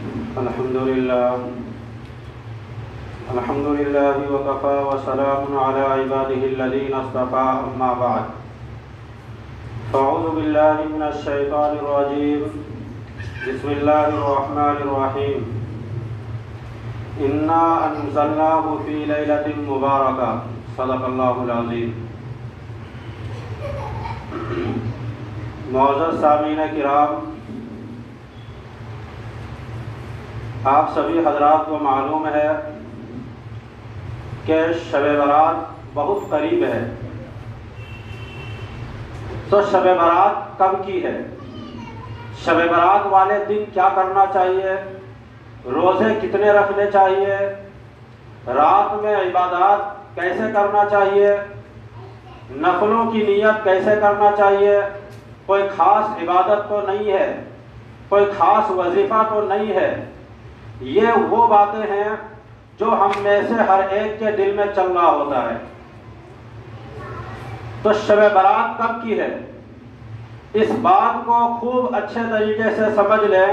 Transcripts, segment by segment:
الحمد لله وكفى وسلام على عباده الذين اصطفى أما بعد فأعوذ بالله من الشيطان الرجيم بسم الله الرحمن الرحيم إنا أنزلناه في ليلة مباركة صدق الله العظيم. معزز سامعین کرام، آپ سبھی حضرات کو معلوم ہے کہ شب برات بہت قریب ہے. تو شب برات کب کی ہے؟ شب برات والے دن کیا کرنا چاہیے؟ روزے کتنے رکھنے چاہیے؟ رات میں عبادات کیسے کرنا چاہیے؟ نفلوں کی نیت کیسے کرنا چاہیے؟ کوئی خاص عبادت تو نہیں ہے، کوئی خاص وظیفہ تو نہیں ہے. یہ وہ باتیں ہیں جو ہم میں سے ہر ایک کے دل میں چل رہا ہوتا ہے. تو شب برات کب کی ہے؟ اس بات کو خوب اچھے طریقے سے سمجھ لیں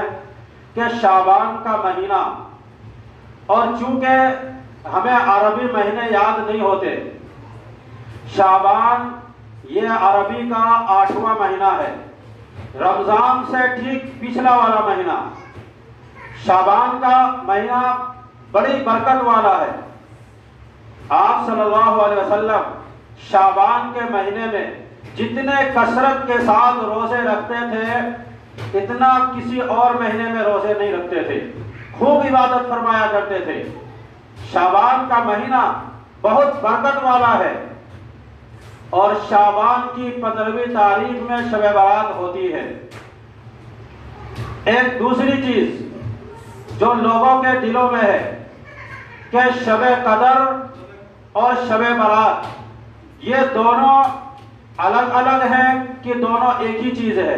کہ شعبان کا مہینہ، اور چونکہ ہمیں عربی مہینے یاد نہیں ہوتے، شعبان یہ عربی کا 8واں مہینہ ہے، رمضان سے ٹھیک پچھلا والا مہینہ. شعبان کا مہینہ بڑی برکت والا ہے. آپ صلی اللہ علیہ وسلم شعبان کے مہینے میں جتنے کثرت کے ساتھ روزے رکھتے تھے اتنا کسی اور مہینے میں روزے نہیں رکھتے تھے. خوب عبادت فرمایا کرتے تھے. شعبان کا مہینہ بہت برکت والا ہے، اور شعبان کی 15ویں تاریخ میں شب برات ہوتی ہے. ایک دوسری چیز جو لوگوں کے دلوں میں ہے کہ شب قدر اور شب برات یہ دونوں الگ الگ ہیں کہ دونوں ایک ہی چیز ہے.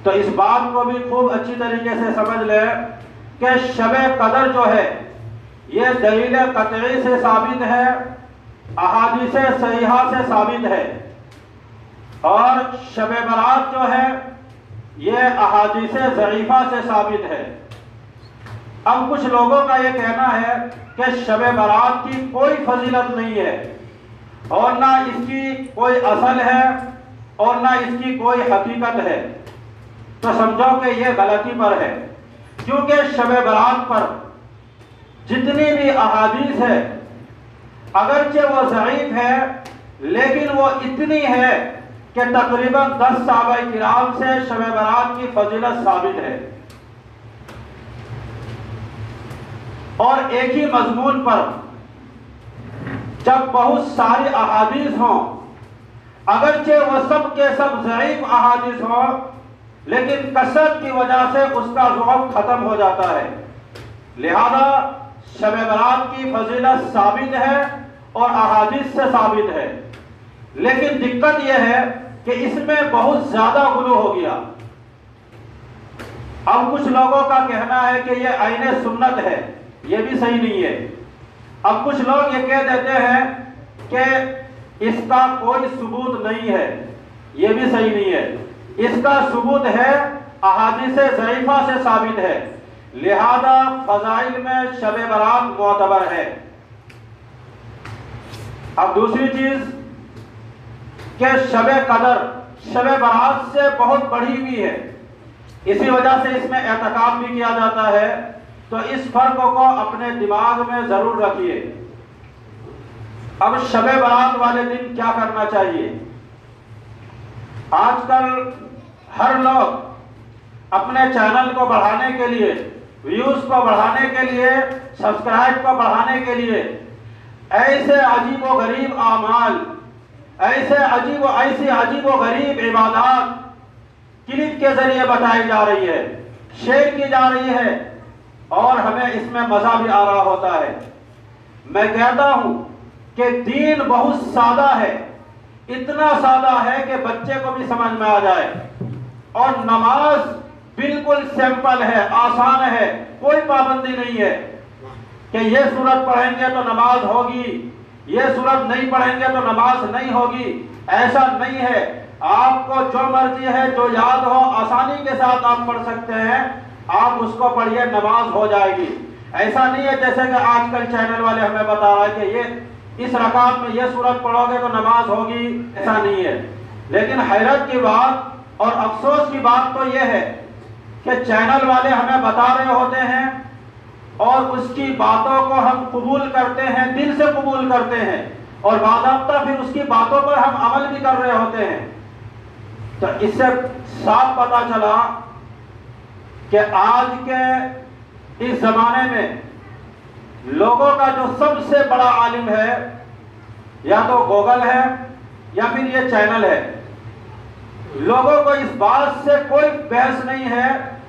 تو اس بات کو بھی خوب اچھی طریقے سے سمجھ لیں کہ شب قدر جو ہے یہ دلیل قطعی سے ثابت ہے، احادیث صحیحہ سے ثابت ہے، اور شب برات جو ہے یہ احادیث ضعیفہ سے ثابت ہے. اب کچھ لوگوں کا یہ کہنا ہے کہ شب برات کی کوئی فضیلت نہیں ہے، اور نہ اس کی کوئی اصل ہے اور نہ اس کی کوئی حقیقت ہے. تو سمجھو کہ یہ غلطی پر ہے، کیونکہ شب برات پر جتنی بھی احادیث ہے اگرچہ وہ ضعیف ہے لیکن وہ اتنی ہے کہ تقریباً 10 صحابہ کرام سے شب برات کی فضیلت ثابت ہے. اور ایک ہی مضمون پر جب بہت ساری احادیث ہوں، اگرچہ وہ سب کے سب ضعیف احادیث ہوں، لیکن کثرت کی وجہ سے اس کا ضعف ختم ہو جاتا ہے. لہذا شب برات کی فضیلت ثابت ہے اور احادیث سے ثابت ہے، لیکن دقت یہ ہے کہ اس میں بہت زیادہ غلو ہو گیا. اب کچھ لوگوں کا کہنا ہے کہ یہ عین سنت ہے، یہ بھی صحیح نہیں ہے. اب کچھ لوگ یہ کہہ دیتے ہیں کہ اس کا کوئی ثبوت نہیں ہے، یہ بھی صحیح نہیں ہے. اس کا ثبوت ہے، احادیث ضعیفہ سے ثابت ہے، لہذا فضائل میں شب برات معتبر ہے. اب دوسری چیز کہ شب قدر شب برات سے بہت بڑھی ہوئی ہے، اسی وجہ سے اس میں اعتکاف بھی کیا جاتا ہے. تو اس فرق کو اپنے دماغ میں ضرور رکھیے. اب شب برات والے دن کیا کرنا چاہیے؟ آج کل ہر لوگ اپنے چینل کو بڑھانے کے لیے، ویوز کو بڑھانے کے لیے، سبسکرائب کو بڑھانے کے لیے ایسے عجیب و غریب اعمال، ایسی عجیب و غریب عبادات کلپ کے ذریعے بتائی جا رہی ہے، شیئر کی جا رہی ہے، اور ہمیں اس میں مزہ بھی آ رہا ہوتا ہے. میں کہتا ہوں کہ دین بہت سادہ ہے، اتنا سادہ ہے کہ بچے کو بھی سمجھ میں آ جائے. اور نماز بالکل سمپل ہے، آسان ہے، کوئی پابندی نہیں ہے کہ یہ سورت پڑھیں گے تو نماز ہوگی، یہ سورت نہیں پڑھیں گے تو نماز نہیں ہوگی. ایسا نہیں ہے. آپ کو جو مرضی ہے، جو یاد ہو، آسانی کے ساتھ آپ پڑھ سکتے ہیں. آپ اس کو پڑھیے نماز ہو جائے گی۔ ایسا نہیں ہے جیسے کہ آج کل چینل والے ہمیں بتا رہا ہے کہ یہ اس رکعت میں یہ سورت پڑھو گے تو نماز ہوگی، ایسا نہیں ہے۔ لیکن حیرت کی بات اور افسوس کی بات تو یہ ہے کہ چینل والے ہمیں بتا رہے ہوتے ہیں اور اس کی باتوں کو ہم قبول کرتے ہیں، دل سے قبول کرتے ہیں، اور باضابطہ پھر اس کی باتوں پر ہم عمل بھی کر رہے ہوتے ہیں۔ تو اس سے صاف پتہ چلا کہ آج کے اس زمانے میں لوگوں کا جو سب سے بڑا عالم ہے یا تو گوگل ہے یا پھر یہ چینل ہے۔ لوگوں کو اس بات سے کوئی بحث نہیں ہے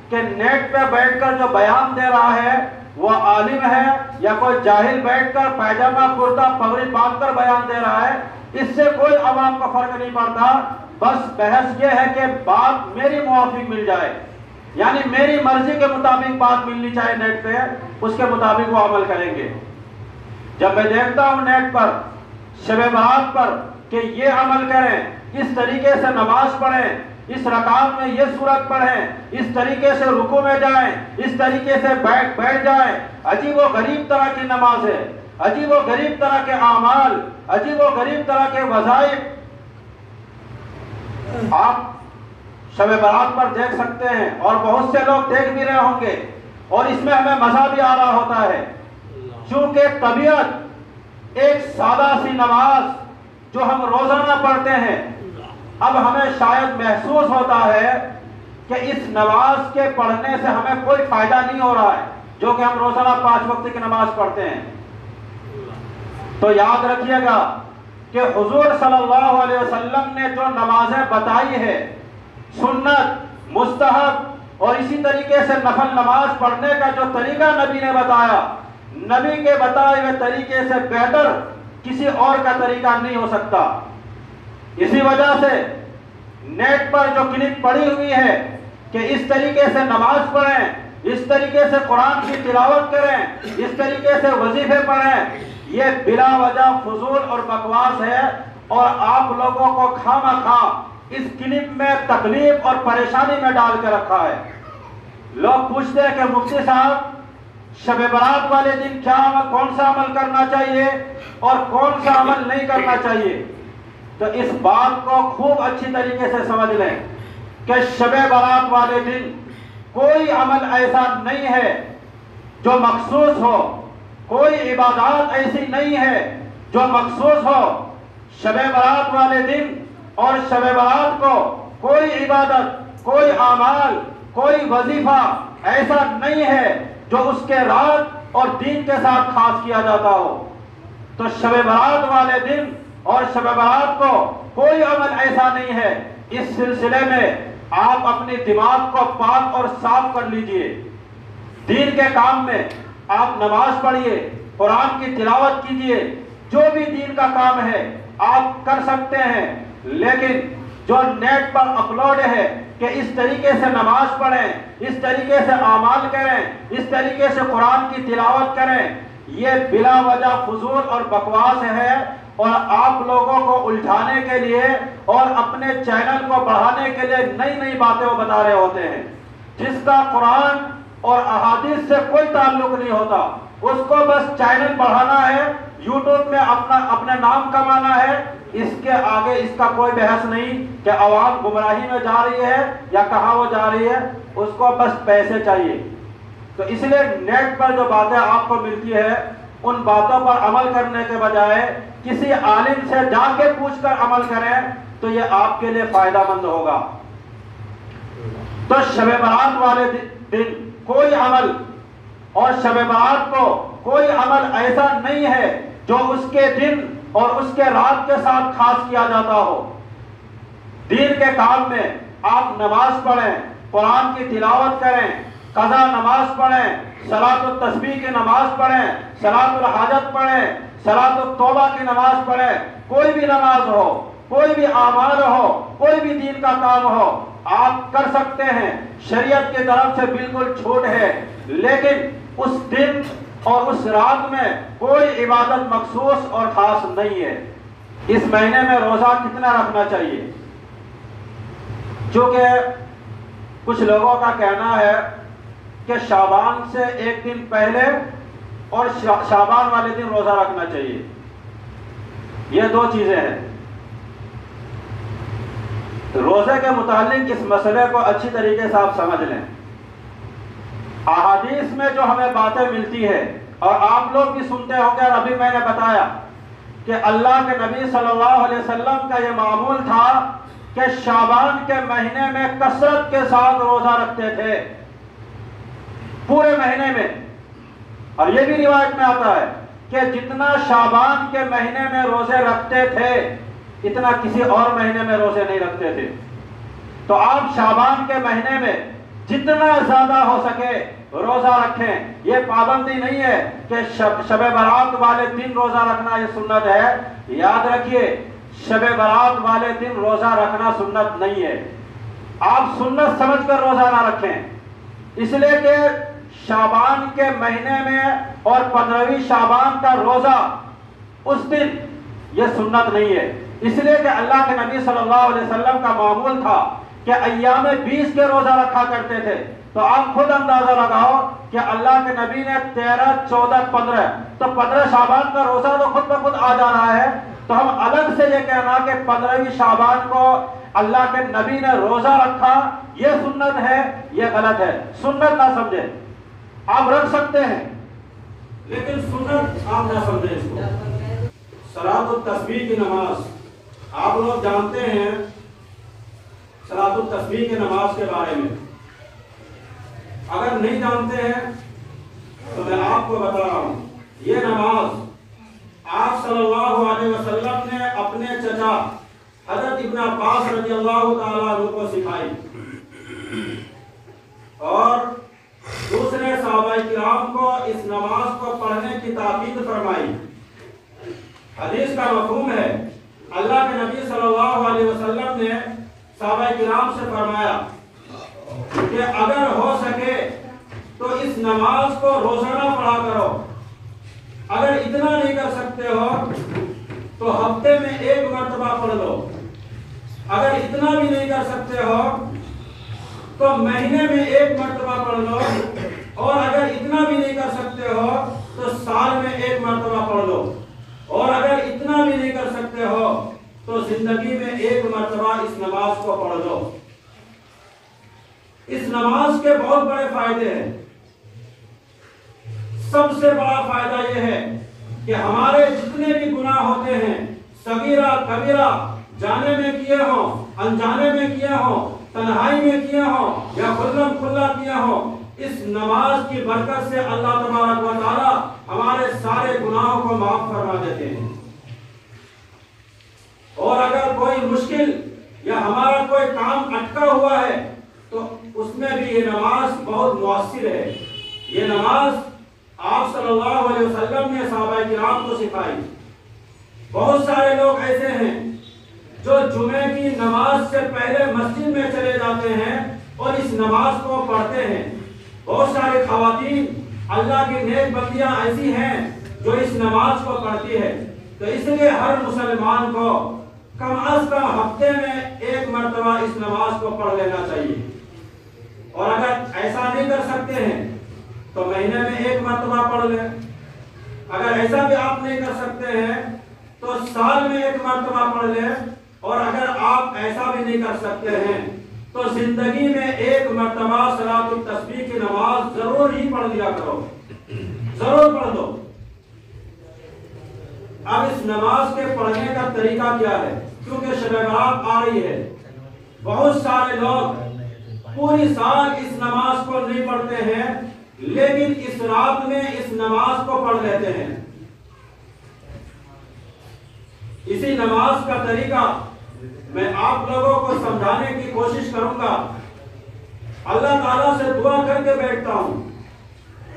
کہ نیٹ پہ بیٹھ کر جو بیان دے رہا ہے وہ عالم ہے یا کوئی جاہل بیٹھ کر پیجامہ کرتا پگڑی باندھ کر بیان دے رہا ہے، اس سے کوئی عوام کو فرق نہیں پڑتا۔ بس بحث یہ ہے کہ بات میری موافق مل جائے، یعنی میری مرضی کے مطابق بات ملنی چاہیے نیٹ پہ، اس کے مطابق وہ عمل کریں گے۔ جب میں دیکھتا ہوں نیٹ پر شب برات پر کہ یہ عمل کریں، اس طریقے سے نماز پڑھیں، اس رکعت میں یہ سورت پڑھیں، اس طریقے سے رکوع میں جائیں، اس طریقے سے بیٹھ جائیں، عجیب و غریب طرح کی نماز ہے، عجیب و غریب طرح کے اعمال، عجیب و غریب طرح کے وظائف آپ شب برات پر دیکھ سکتے ہیں، اور بہت سے لوگ دیکھ بھی رہے ہوں گے، اور اس میں ہمیں مزہ بھی آ رہا ہوتا ہے، چونکہ طبیعت ایک سادہ سی نماز جو ہم روزانہ پڑھتے ہیں، اب ہمیں شاید محسوس ہوتا ہے کہ اس نماز کے پڑھنے سے ہمیں کوئی فائدہ نہیں ہو رہا ہے، جو کہ ہم روزانہ 5 وقت کی نماز پڑھتے ہیں۔ تو یاد رکھیے گا کہ حضور صلی اللہ علیہ وسلم نے جو نمازیں بتائی ہے، سنت، مستحب اور اسی طریقے سے نفل نماز پڑھنے کا جو طریقہ نبی نے بتایا، نبی کے بتائے ہوئے طریقے سے بہتر کسی اور کا طریقہ نہیں ہو سکتا۔ اسی وجہ سے نیٹ پر جو کلپ پڑی ہوئی ہے کہ اس طریقے سے نماز پڑھیں، اس طریقے سے قرآن کی تلاوت کریں، اس طریقے سے وظیفے پڑھیں، یہ بلا وجہ فضول اور بکواس ہے، اور آپ لوگوں کو خواہ اس کلپ میں تکلیف اور پریشانی میں ڈال کے رکھا ہے۔ لوگ پوچھتے ہیں کہ مفتی صاحب شب برات والے دن کون سا عمل کرنا چاہیے اور کون سا عمل نہیں کرنا چاہیے؟ تو اس بات کو خوب اچھی طریقے سے سمجھ لیں کہ شب برات والے دن کوئی عمل ایسا نہیں ہے جو مخصوص ہو، کوئی عبادات ایسی نہیں ہے جو مخصوص ہو۔ شب برات والے دن اور شب برات کو کوئی عبادت، کوئی اعمال، کوئی وظیفہ ایسا نہیں ہے جو اس کے رات اور دین کے ساتھ خاص کیا جاتا ہو۔ تو شب برات والے دن اور شب برات کو کوئی عمل ایسا نہیں ہے۔ اس سلسلے میں آپ اپنی دماغ کو پاک اور صاف کر لیجئے۔ دین کے کام میں آپ نماز پڑھیے، قرآن کی تلاوت کیجئے، جو بھی دین کا کام ہے آپ کر سکتے ہیں، لیکن جو نیٹ پر اپلوڈ ہے کہ اس طریقے سے نماز پڑھیں، اس طریقے سے اعمال کریں، اس طریقے سے قرآن کی تلاوت کریں، یہ بلا وجہ فضول اور بکواس ہے، اور آپ لوگوں کو الجھانے کے لیے اور اپنے چینل کو بڑھانے کے لیے نئی نئی باتیں وہ بتا رہے ہوتے ہیں، جس کا قرآن اور احادیث سے کوئی تعلق نہیں ہوتا۔ اس کو بس چینل بڑھانا ہے، یوٹیوب میں اپنے نام کمانا ہے، اس کے آگے اس کا کوئی بحث نہیں کہ عوام گمراہی میں جا رہی ہے یا کہاں وہ جا رہی ہے، اس کو بس پیسے چاہیے۔ تو اس لیے نیٹ پر جو باتیں آپ کو ملتی ہے، ان باتوں پر عمل کرنے کے بجائے کسی عالم سے جا کے پوچھ کر عمل کریں تو یہ آپ کے لیے فائدہ مند ہوگا۔ تو شب برات والے دن کوئی عمل، اور شب برات کو کوئی عمل ایسا نہیں ہے جو اس کے دن اور اس کے رات کے ساتھ خاص کیا جاتا ہو۔ دین کے کام میں آپ نماز پڑھیں، قرآن کی تلاوت کریں، قضا نماز پڑھیں، صلاۃ التسبیح کی نماز پڑھیں، صلاۃ الحاجت پڑھیں، صلاۃ التوبہ کی نماز پڑھیں، کوئی بھی نماز ہو، کوئی بھی اعمال ہو، کوئی بھی دین کا کام ہو، آپ کر سکتے ہیں، شریعت کی طرف سے بالکل چھوٹ ہے، لیکن اس دن اور اس رات میں کوئی عبادت مخصوص اور خاص نہیں ہے۔ اس مہینے میں روزہ کتنا رکھنا چاہیے؟ چونکہ کچھ لوگوں کا کہنا ہے کہ شعبان سے ایک دن پہلے اور شعبان والے دن روزہ رکھنا چاہیے. یہ دو چیزیں ہیں. روزے کے متعلق اس مسئلے کو اچھی طریقے سے آپ سمجھ لیں. احادیث میں جو ہمیں باتیں ملتی ہے اور آپ لوگ بھی سنتے ہوں گے، اور ابھی میں نے بتایا کہ اللہ کے نبی صلی اللہ علیہ وسلم کا یہ معمول تھا کہ شعبان کے مہینے میں کثرت کے ساتھ روزہ رکھتے تھے، پورے مہینے میں. اور یہ بھی روایت میں آتا ہے کہ جتنا شعبان کے مہینے میں روزے رکھتے تھے اتنا کسی اور مہینے میں روزے نہیں رکھتے تھے. تو آپ شعبان کے مہینے میں جتنا زیادہ ہو سکے روزہ رکھیں. یہ پابندی نہیں ہے کہ شب برات والے دن روزہ رکھنا یہ سنت ہے. یاد رکھیے، شب برات والے دن روزہ رکھنا سنت نہیں ہے. آپ سنت سمجھ کر روزہ نہ رکھیں، اس لیے کہ شعبان کے مہینے میں اور 15ویں شعبان کا روزہ اس دن یہ سنت نہیں ہے. اس لیے کہ اللہ کے نبی صلی اللہ علیہ وسلم کا معمول تھا کہ ایام 20 کے روزہ رکھا کرتے تھے. تو آپ خود اندازہ لگاؤ کہ اللہ کے نبی نے 13, 14, 15 تو 15 شعبان کا روزہ تو خود بخود آ جا رہا ہے. تو ہم الگ سے یہ کہنا کہ 15ویں شعبان کو اللہ کے نبی نے روزہ رکھا یہ سنت ہے، یہ غلط ہے. سنت نہ سمجھے. آپ رکھ سکتے ہیں لیکن سنت آپ نہ سمجھیں اس کو. صلاۃ التسبیح کی نماز آپ لوگ جانتے ہیں. صلاۃ التسبیح کی نماز کے بارے میں اگر نہیں جانتے ہیں تو میں آپ کو بتا رہا ہوں. یہ نماز آپ صلی اللہ علیہ وسلم نے اپنے چچا حضرت ابن عباس رضی اللہ تعالیٰ عنہ کو سکھائی اور دوسرے صحابہ کرام کو اس نماز کو پڑھنے کی تاکید فرمائی. حدیث کا مفہوم ہے اللہ کے نبی صلی اللہ علیہ وسلم نے صحابہ کرام سے فرمایا کہ اگر ہو سکے تو اس نماز کو روزانہ پڑھا کرو. اگر اتنا نہیں کر سکتے ہو تو ہفتے میں 1 مرتبہ پڑھ لو. اگر اتنا بھی نہیں کر سکتے ہو تو مہینے میں 1 مرتبہ پڑھ لو. اور اگر اتنا بھی نہیں کر سکتے ہو تو سال میں 1 مرتبہ پڑھ لو. اور اگر اتنا بھی نہیں کر سکتے ہو تو زندگی میں 1 مرتبہ اس نماز کو پڑھ لو. اس نماز کے بہت بڑے فائدے ہیں. سب سے بڑا فائدہ یہ ہے کہ ہمارے جتنے بھی گناہ ہوتے ہیں، صغیرہ کبیرہ، جانے میں کیے ہوں، انجانے میں کیے ہوں، تنہائی میں کیے ہوں یا کھلم کھلا کیے ہوں، اس نماز کی برکت سے اللہ تبارک و تعالی ہمارے سارے گناہوں کو معاف فرما دیتے ہیں. اور اگر کوئی مشکل یا ہمارا کوئی کام اٹکا ہوا ہے تو اس میں بھی یہ نماز بہت مؤثر ہے. یہ نماز آپ صلی اللہ علیہ وسلم نے صحابہ کرام کو سکھائی. بہت سارے لوگ ایسے ہیں جو جمعے کی نماز سے پہلے مسجد میں چلے جاتے ہیں اور اس نماز کو پڑھتے ہیں. بہت سارے خواتین اللہ کی نیک بندیاں ایسی ہیں جو اس نماز کو پڑھتی ہے. تو اس لیے ہر مسلمان کو کم از کم ہفتے میں 1 مرتبہ اس نماز کو پڑھ لینا چاہیے. اور اگر ایسا نہیں کر سکتے ہیں تو مہینے میں 1 مرتبہ پڑھ لیں. اگر ایسا بھی آپ نہیں کر سکتے ہیں تو سال میں 1 مرتبہ پڑھ لیں. اور اگر آپ ایسا بھی نہیں کر سکتے ہیں تو زندگی میں 1 مرتبہ صلاۃ التسبیح کی نماز ضرور ہی پڑھ لیا کرو. ضرور پڑھ دو. اب اس نماز کے پڑھنے کا طریقہ کیا ہے؟ کیونکہ شب برات آ رہی ہے. بہت سارے لوگ پوری سال اس نماز کو نہیں پڑھتے ہیں لیکن اس رات میں اس نماز کو پڑھ لیتے ہیں. اسی نماز کا طریقہ میں آپ لوگوں کو سمجھانے کی کوشش کروں گا. اللہ تعالیٰ سے دعا کر کے بیٹھتا ہوں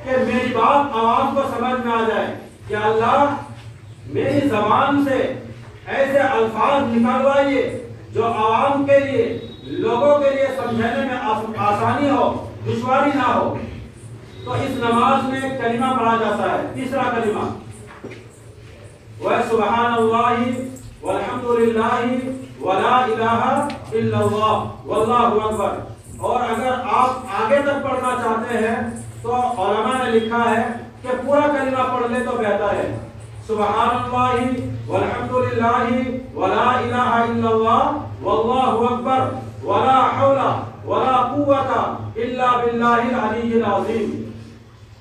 کہ میری بات عوام کو سمجھ میں آ جائے کہ اللہ میری زبان سے ایسے الفاظ نکالوائیے جو عوام کے لیے، لوگوں کے لیے سمجھنے میں آسانی ہو، دشواری نہ ہو. تو اس نماز میں ایک کلمہ پڑھا جاتا ہے. تیسرا کلمہ وَسُبْحَانَ اللَّهِ وَالْحَمْدُ لِلَّهِ وَلَا إِلَٰهَ إِلَّا اللَّهُ وَاللَّهُ أَكْبَرُ. اور اگر آپ آگے تک پڑھنا چاہتے ہیں تو علماء نے لکھا ہے کہ پورا کلمہ پڑھ لے تو بہتر ہے. سبحان اللہ والحمدللہ ولا الہ الا اللہ واللہ اکبر ولا حول ولا قوت الا باللہ العلی العظیم.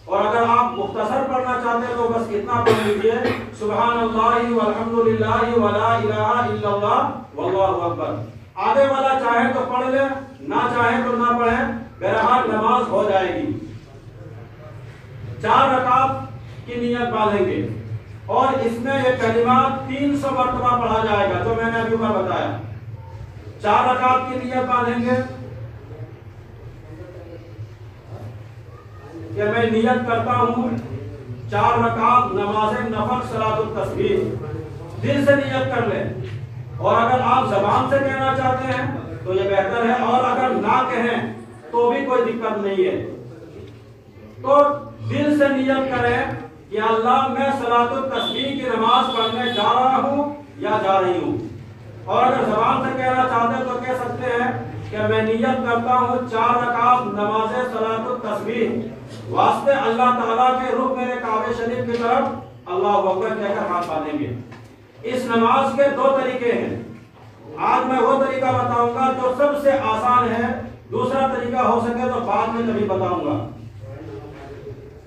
اور اگر آپ مختصر پڑھنا چاہتے ہیں تو بس اتنا پڑھ لیجئے سبحان اللہ والحمدللہ ولا الہ الا اللہ واللہ اکبر. آگے والا چاہے تو پڑھ لے، نہ چاہے تو نہ پڑھیں، بہرحال نماز ہو جائے گی. 4 رکعت کی نیت باندھیں گے اور اس میں یہ کلمہ 300 مرتبہ پڑھا جائے گا جو میں نے ابھی اوپر بتایا. 4 رکعت کی نیت باندھیں گے کہ میں نیت کرتا ہوں 4 رکعت نماز نفل صلاۃ التسبیح. دل سے نیت کر لیں، اور اگر آپ زبان سے کہنا چاہتے ہیں تو یہ بہتر ہے، اور اگر نہ کہیں تو بھی کوئی دقت نہیں ہے. تو دل سے نیت کریں کہ اللہ میں صلاۃ التسبیح کی نماز پڑھنے جا رہا ہوں یا جا رہی ہوں. اور اگر زبان سے کہنا چاہتے ہیں تو کہہ سکتے ہیں کہ میں نیت کرتا ہوں 4 رکعت نماز صلاۃ التسبیح واسطے اللہ تعالیٰ کے رخ میرے کعبہ شریف کی طرف اللہ اکبر کہہ کر ہاتھ باندھیں گے. اس نماز کے 2 طریقے ہیں. آج میں وہ طریقہ بتاؤں گا جو سب سے آسان ہے، دوسرا طریقہ ہو سکے تو بعد میں کبھی بتاؤں گا.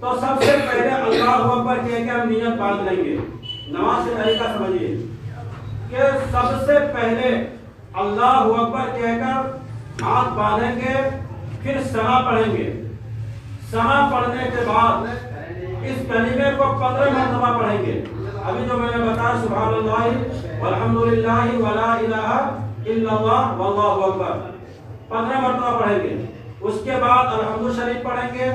تو سب سے پہلے اللہ اکبر کہہ کے ہم نیت باندھ لیں گے. نماز سے طریقہ سمجھیے کہ سب سے پہلے اللہ اکبر کہہ کر ہاتھ باندھیں گے، پھر ثنا پڑھیں گے. ثنا پڑھنے کے بعد اس کلمے کو 15 مرتبہ پڑھیں گے. ابھی جو میں نے بتایا سبحان اللہ والحمدللہ ولا الہ الا اللہ واللہ اکبر 15 مرتبہ پڑھیں گے. اس کے بعد الحمد شریف پڑھیں گے،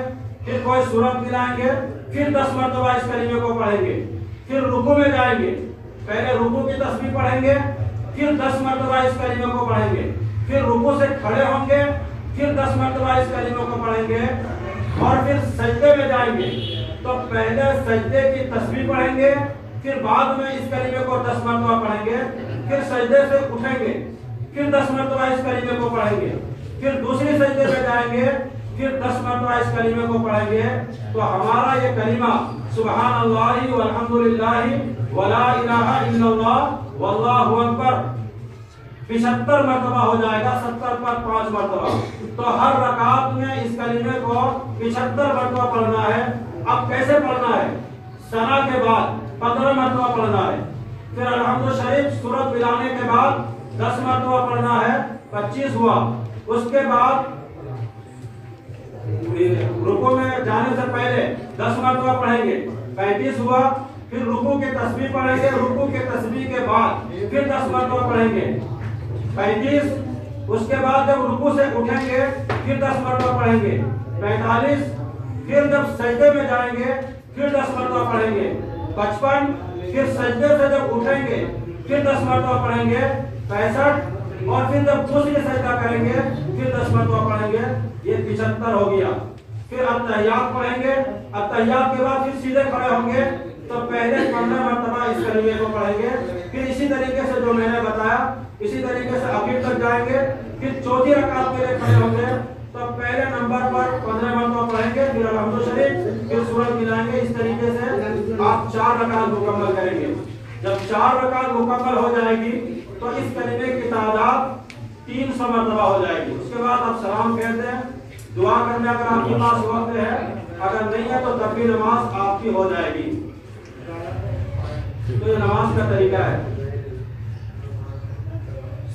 پھر کوئی سورت ملائیں گے، پھر 10 مرتبہ اس کلمے کو پڑھیں گے. پھر رکوع میں جائیں گے، پہلے رکوع کی تسبیح پڑھیں گے، پھر 10 مرتبہ اس کلمے کو پڑھیں گے. پھر رکوع سے کھڑے ہوں گے، پھر 10 مرتبہ اس کلمے کو پڑھیں گے. اور پھر سجدے میں جائیں گے تو پہلے سجدے کی تسبیح پڑھیں گے، پھر بعد میں اس کلمے کو 10 مرتبہ پڑھیں گے. پھر سجدے سے اٹھیں گے، پھر 10 مرتبہ اس کلمے کو پڑھیں گے. پھر دوسری سجدے میں جائیں گے، پھر 10 مرتبہ اس کلمے کو پڑھیں گے. تو ہمارا یہ کلمہ سبحان اللہ والحمدللہ ولا الہ الا اللہ واللہ اکبر 75 مرتبہ ہو جائے گا. 70 پر 5 مرتبہ. تو ہر رکعت میں اس کلمے کو 75 مرتبہ پڑھنا ہے. اب کیسے پڑھنا ہے؟ ثنا کے بعد 15 مرتبہ پڑھنا ہے. پھر الحمد شریف سورت ملانے کے بعد 10 مرتبہ پڑھنا ہے، 25 ہوا. اس کے بعد رکوع میں جانے سے پہلے 10 مرتبہ پڑھیں گے، 35 ہوا. پھر رکوع کی تسبیح پڑھیں گے، رکوع کی تسبیح کے بعد پھر 10 مرتبہ پڑھیں گے، 35. اس کے بعد جب رکوع سے اٹھیں گے پھر 10 مرتبہ پڑھیں گے، 45. پھر جب سجدے میں جائیں گے پھر 10 مرتبہ پڑھیں گے، 55. پھر سجدے سے جب اٹھیں گے پھر 10 مرتبہ پڑھیں گے، 65. اور پھر جب دوسری سجدہ کریں گے پھر 10 مرتبہ پڑھیں گے. یہ 75 ہو گیا. پھر التحیات پڑھیں گے، التحیات کے بعد پھر سیدھے کھڑے ہوں گے تو پہلے 15 مرتبہ اس کلمے کو پڑھیں گے. پھر اسی طریقے سے جو میں نے بتایا اسی طریقے سے آخر تک جائیں گے. پھر چوتھی رکعت کے لیے کھڑے ہوں گے تو پہلے نمبر پر 15 مرتبہ پڑھیں گے، پھر الحمد شریف، پھر سورت ملائیں گے. اس طریقے سے آپ 4 رکعت مکمل کریں گے. جب 4 رکعت مکمل ہو جائے گی تو اس کلمے کی تعداد 300 مرتبہ ہو جائے گی. اس کے بعد آپ سلام کہتے ہیں. دعا کرنے اگر آپ کے پاس وقت ہے، اگر نہیں ہے تو تب بھی نماز آپ کی ہو جائے گی. تو یہ نماز کا طریقہ ہے.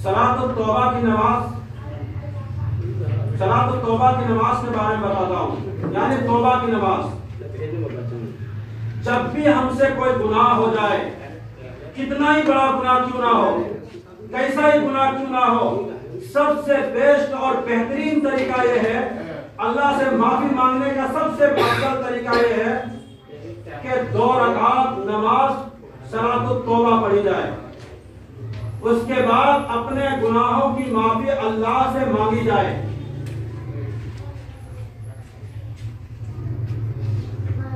صلاۃ التوبہ کی نماز، صلاۃ التوبہ کی نماز کے بارے میں بتاتا ہوں. یعنی توبہ کی نماز. جب بھی ہم سے کوئی گناہ ہو جائے، کتنا ہی بڑا گناہ کیوں نہ ہو، کیسا ہی گناہ کیوں نہ ہو، سب سے بیسٹ اور بہترین طریقہ یہ ہے، اللہ سے معافی مانگنے کا سب سے افضل طریقہ یہ ہے کہ 2 رکعت نماز صلاۃ التوبہ پڑھی جائے. اس کے بعد اپنے گناہوں کی معافی اللہ سے مانگی جائے.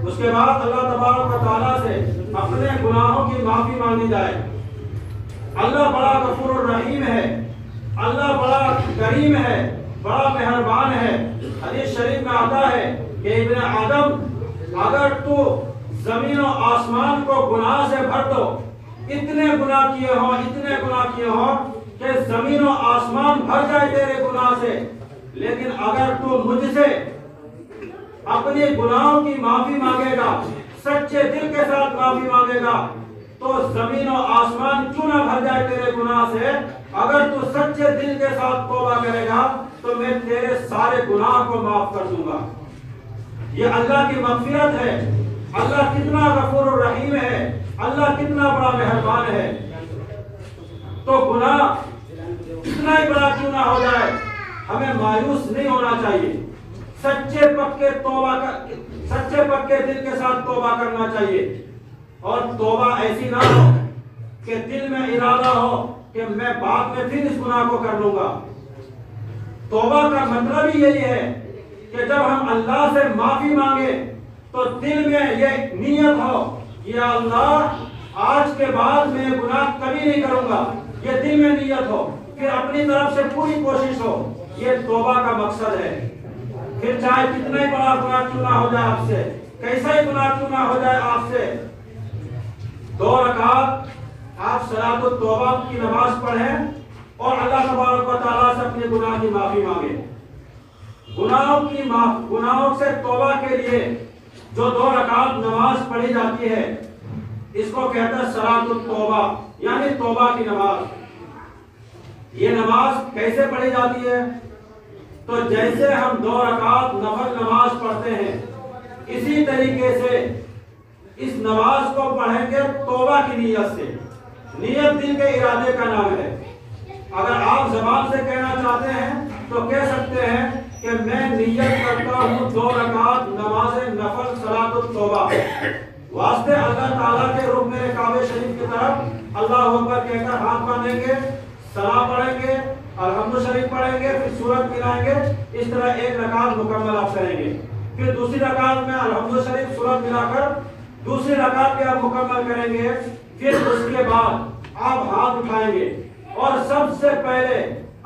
اس کے بعد اللہ تبارک و تعالیٰ سے اپنے گناہوں کی معافی مانگی جائے. اللہ بڑا غفور الرحیم ہے، اللہ بڑا کریم ہے، بڑا مہربان ہے۔ حدیث شریف میں آتا ہے کہ ابن آدم اگر تو زمین و آسمان کو گناہ سے بھر دو، اتنے گناہ کیے ہوں کہ زمین و آسمان بھر جائے تیرے گناہ سے، لیکن اگر تو مجھ سے اپنے گناہوں کی معافی مانگے گا، سچے دل کے ساتھ معافی مانگے گا، تو زمین و آسمان کیوں نہ بھر جائے تیرے گناہ سے، اگر تو سچے دل کے ساتھ توبہ کرے گا تو میں تیرے سارے گناہ کو معاف کر دوں گا۔ یہ اللہ کی مغفرت ہے۔ اللہ کتنا غفور الرحیم ہے، اللہ کتنا بڑا مہربان ہے۔ تو گناہ کتنا ہی بڑا کیوں نہ ہو جائے، ہمیں مایوس نہیں ہونا چاہیے، سچے پکے دل کے ساتھ توبہ کرنا چاہیے۔ اور توبہ ایسی نہ ہو کہ دل میں ارادہ ہو کہ میں بعد میں پھر اس گناہ کو کر لوں گا۔ توبہ کا مطلب ہی یہی ہے کہ جب ہم اللہ سے معافی مانگے تو دل میں یہ نیت ہو، یا اللہ آج کے بعد میں گناہ کبھی نہیں کروں گا، یہ دل میں نیت ہو، پھر اپنی طرف سے پوری کوشش ہو۔ یہ توبہ کا مقصد ہے۔ پھر چاہے کتنا ہی بڑا گناہ کیوں نہ ہو جائے آپ سے، کیسا ہی گناہ کیوں نہ ہو جائے آپ سے، 2 رکعت آپ صلاۃ التوبہ کی نماز پڑھیں اور اللہ تبارک و تعالیٰ سے اپنے گناہ کی معافی مانگیں۔ گناہوں سے توبہ کے لیے جو 2 رکعت نماز پڑھی جاتی ہے، اس کو کہتا ہے صلاۃ التوبہ، یعنی توبہ کی نماز۔ یہ نماز کیسے پڑھی جاتی ہے؟ تو جیسے ہم 2 رکعت نفل نماز پڑھتے ہیں، اسی طریقے سے اس نماز کو پڑھیں گے توبہ کی نیت سے۔ نیت دل کے ارادے کا نام ہے۔ اگر آپ زبان سے کہنا چاہتے ہیں تو کہہ سکتے ہیں کہ میں نیت کرتا ہوں 2 رکعت نماز نفل صلاۃ التوبہ، واسطے اللہ تعالیٰ کے رکن کعبہ شریف کی طرف اللہ اکبر کہہ کر ہاتھ باندھیں گے، سلام پڑھیں گے، الحمد شریف پڑھیں گے، پھر سورت ملائیں گے، اس طرح 1 رکعت مکمل آپ کریں گے۔ پھر دوسری رکعت میں الحمد شریف سورت ملا کر دوسری رکعت بھی آپ مکمل کریں گے۔ پھر اس کے بعد آپ ہاتھ اٹھائیں گے اور سب سے پہلے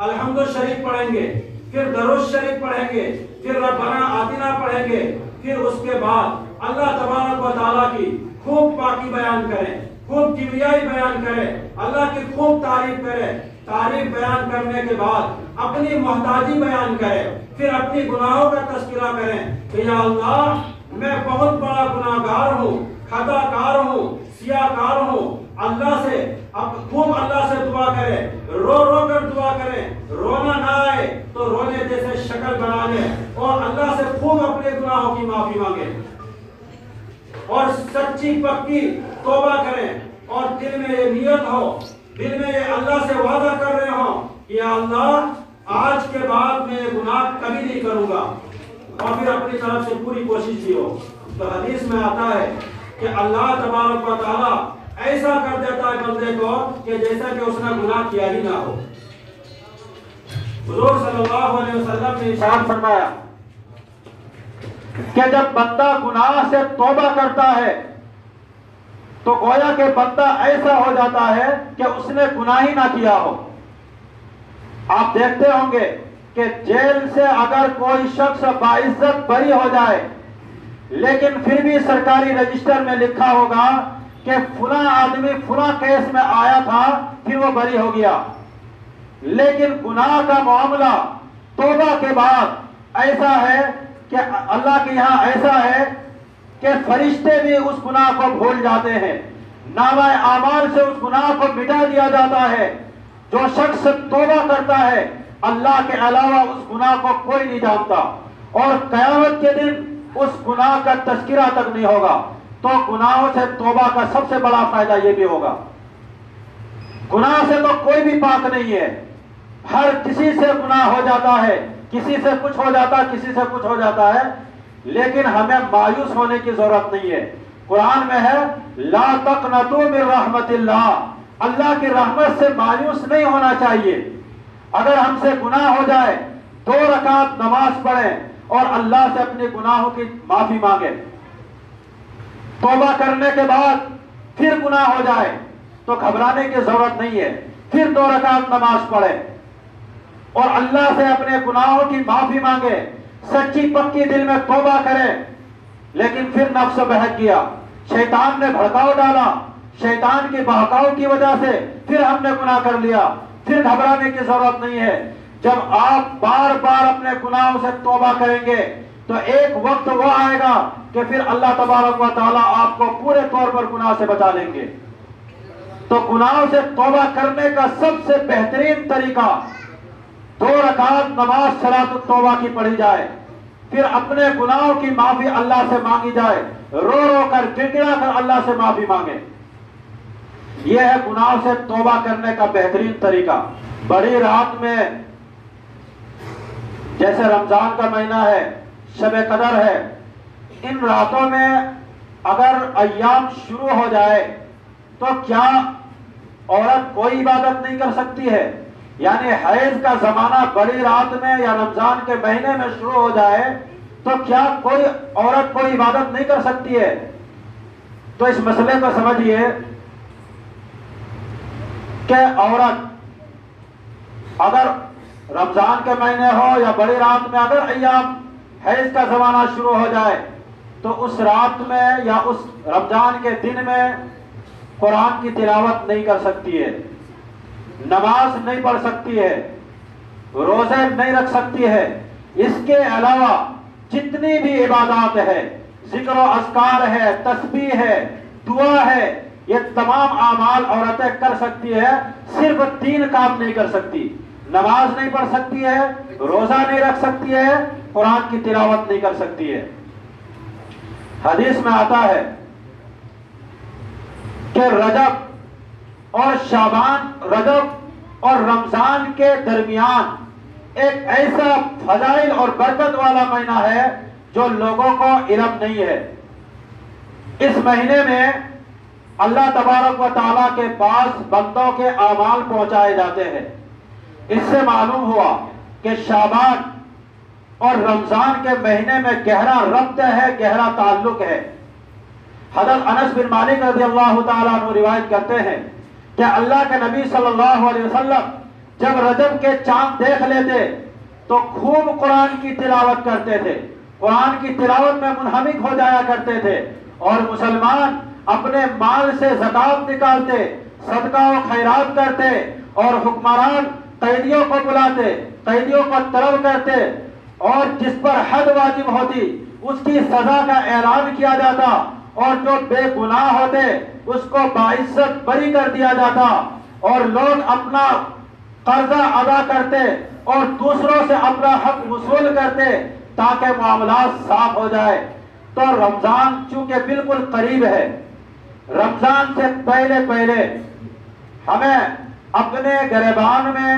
الحمد شریف پڑھیں گے، پھر درود شریف پڑھیں گے، پھر ربنا آتنا پڑھیں گے، پھر اس کے بعد اللہ تبارک و تعالیٰ کی خوب پاکی بیان کریں، خوب کبریائی بیان کریں، اللہ کی خوب تعریف کریں۔ تعریف بیان کرنے کے بعد اپنی محتاجی بیان کریں، پھر اپنی گناہوں کا تذکرہ کریں کہ یا اللہ میں بہت بڑا گناہ گار ہوں، خطا کار ہوں، سیاہ کار ہوں۔ اللہ سے خوب اللہ سے دعا کریں، رو رو کر دعا کریں، رونا نہ آئے تو رونے جیسے شکل بنا لیں، اور اللہ سے خوب اپنے گناہوں کی معافی مانگیں اور سچی پکی توبہ کریں، اور دل میں یہ نیت ہو، دل میں یہ اللہ سے وعدہ کر رہے ہوں کہ یا اللہ آج کے بعد میں یہ گناہ کبھی نہیں کروں گا، اور پھر اپنی طرف سے پوری کوشش کی ہو۔ تو حدیث میں آتا ہے کہ اللہ تبارک و تعالیٰ ایسا کر دیتا ہے بندے کو کہ جیسا کہ اس نے گناہ کیا ہی نہ ہو۔ حضور صلی اللہ علیہ وسلم نے ارشاد فرمایا کہ جب بندہ گناہ سے توبہ کرتا ہے تو گویا کہ بندہ ایسا ہو جاتا ہے کہ اس نے گناہ ہی نہ کیا ہو۔ آپ دیکھتے ہوں گے کہ جیل سے اگر کوئی شخص باعزت بری ہو جائے، لیکن پھر بھی سرکاری رجسٹر میں لکھا ہوگا کہ فلاں آدمی فلاں کیس میں آیا تھا، پھر وہ بری ہو گیا، لیکن گناہ کا معاملہ توبہ کے بعد ایسا ہے کہ اللہ کے یہاں ایسا ہے کہ فرشتے بھی اس گناہ کو بھول جاتے ہیں، نامہ اعمال سے اس گناہ کو مٹا دیا جاتا ہے۔ جو شخص توبہ کرتا ہے اللہ کے علاوہ اس گناہ کو کوئی نہیں جانتا، اور قیامت کے دن اس گناہ کا تذکرہ تک نہیں ہوگا۔ تو گناہوں سے توبہ کا سب سے بڑا فائدہ یہ بھی ہوگا۔ گناہ سے تو کوئی بھی پاک نہیں ہے، ہر کسی سے گناہ ہو جاتا ہے، کسی سے کچھ ہو جاتا ہے، کسی سے کچھ ہو جاتا ہے، لیکن ہمیں مایوس ہونے کی ضرورت نہیں ہے۔ قرآن میں ہے لا تقنطوا من رحمت اللہ، اللہ کی رحمت سے مایوس نہیں ہونا چاہیے۔ اگر ہم سے گناہ ہو جائے 2 رکعت نماز پڑھیں اور اللہ سے اپنے گناہوں کی معافی مانگیں۔ توبہ کرنے کے بعد پھر گناہ ہو جائے تو گھبرانے کی ضرورت نہیں ہے، پھر 2 رکعت نماز پڑھیں، اور اللہ سے اپنے گناہوں کی معافی مانگے، سچی پکی دل میں توبہ کرے، لیکن پھر نفس بہک گیا، شیطان نے بھڑکاؤ ڈالا، شیطان کے بہکاؤ کی وجہ سے پھر ہم نے گناہ کر لیا، پھر گھبرانے کی ضرورت نہیں ہے۔ جب آپ بار بار اپنے گناہوں سے توبہ کریں گے تو ایک وقت وہ آئے گا کہ پھر اللہ تبارک و تعالیٰ آپ کو پورے طور پر گناہ سے بچا لیں گے۔ تو گناہوں سے توبہ کرنے کا سب سے بہترین طریقہ 2 رکعت نماز صلاۃ التوبہ کی پڑھی جائے، پھر اپنے گناہوں کی معافی اللہ سے مانگی جائے، رو رو کر گڑگڑا کر اللہ سے معافی مانگے۔ یہ ہے گناہوں سے توبہ کرنے کا بہترین طریقہ۔ بڑی رات میں، جیسے رمضان کا مہینہ ہے، شب قدر ہے، ان راتوں میں اگر ایام شروع ہو جائے تو کیا عورت کوئی عبادت نہیں کر سکتی ہے؟ یعنی حیض کا زمانہ بڑی رات میں یا رمضان کے مہینے میں شروع ہو جائے تو کیا کوئی عورت کوئی عبادت نہیں کر سکتی ہے؟ تو اس مسئلے کو سمجھیے کہ عورت اگر رمضان کے مہینے ہو یا بڑی رات میں اگر ایام حیض کا زمانہ شروع ہو جائے تو اس رات میں یا اس رمضان کے دن میں قرآن کی تلاوت نہیں کر سکتی ہے، نماز نہیں پڑھ سکتی ہے، روزے نہیں رکھ سکتی ہے۔ اس کے علاوہ جتنی بھی عبادات ہے، ذکر و اذکار ہے، تسبیح ہے، دعا ہے، یہ تمام اعمال عورتیں کر سکتی ہے، صرف 3 کام نہیں کر سکتی۔ نماز نہیں پڑھ سکتی ہے، روزہ نہیں رکھ سکتی ہے، قرآن کی تلاوت نہیں کر سکتی ہے۔ حدیث میں آتا ہے کہ رجب اور شعبان، رجب اور رمضان کے درمیان ایک ایسا فضائل اور برکت والا مہینہ ہے جو لوگوں کو علم نہیں ہے۔ اس مہینے میں اللہ تبارک و تعالیٰ کے پاس بندوں کے اعمال پہنچائے جاتے ہیں۔ اس سے معلوم ہوا کہ شعبان اور رمضان کے مہینے میں گہرا ربط ہے، گہرا تعلق ہے۔ حضرت انس بن مالک رضی اللہ تعالیٰ عنہ روایت کرتے ہیں کہ اللہ کے نبی صلی اللہ علیہ وسلم جب رجب کے چاند دیکھ لیتے تو خوب قرآن کی تلاوت کرتے تھے، قرآن کی تلاوت میں منہمک ہو جایا کرتے تھے، اور مسلمان اپنے مال سے زکوٰۃ نکالتے، صدقہ و خیرات کرتے، اور حکمران قیدیوں کو بلاتے، قیدیوں کو طلب کرتے، اور جس پر حد واجب ہوتی اس کی سزا کا اعلان کیا جاتا، اور جو بے گناہ ہوتے اس کو باعزت بری کر دیا جاتا، اور لوگ اپنا قرضہ ادا کرتے اور دوسروں سے اپنا حق وصول کرتے تاکہ معاملات صاف ہو جائے۔ تو رمضان چونکہ بالکل قریب ہے، رمضان سے پہلے پہلے ہمیں اپنے گریبان میں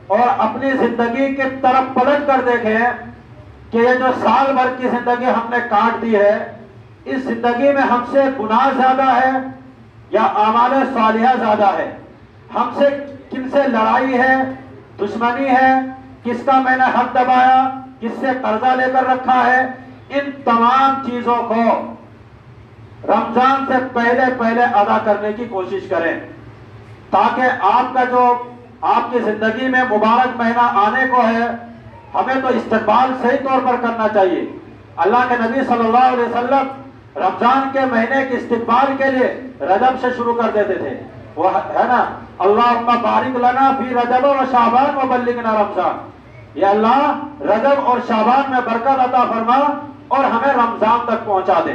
اور اپنی زندگی کی طرف پلٹ کر دیکھیں کہ یہ جو سال بھر کی زندگی ہم نے کاٹ دی ہے، اس زندگی میں ہم سے گناہ زیادہ ہے یا اعمال صالحہ زیادہ ہے؟ ہم سے کن سے لڑائی ہے، دشمنی ہے، کس کا میں نے حق دبایا، کس سے قرضہ لے کر رکھا ہے؟ ان تمام چیزوں کو رمضان سے پہلے پہلے ادا کرنے کی کوشش کریں تاکہ آپ کا جو آپ کی زندگی میں مبارک مہینہ آنے کو ہے، ہمیں تو استقبال صحیح طور پر کرنا چاہیے۔ اللہ کے نبی صلی اللہ علیہ وسلم رمضان کے مہینے کے استقبال کے لیے رجب سے شروع کر دیتے تھے، وہ ہے نا، اللہم بارک لنا فی رجب و شعبان و بلغنا رمضان، یا اللہ رجب اور شعبان میں برکت عطا فرما اور ہمیں رمضان تک پہنچا دے۔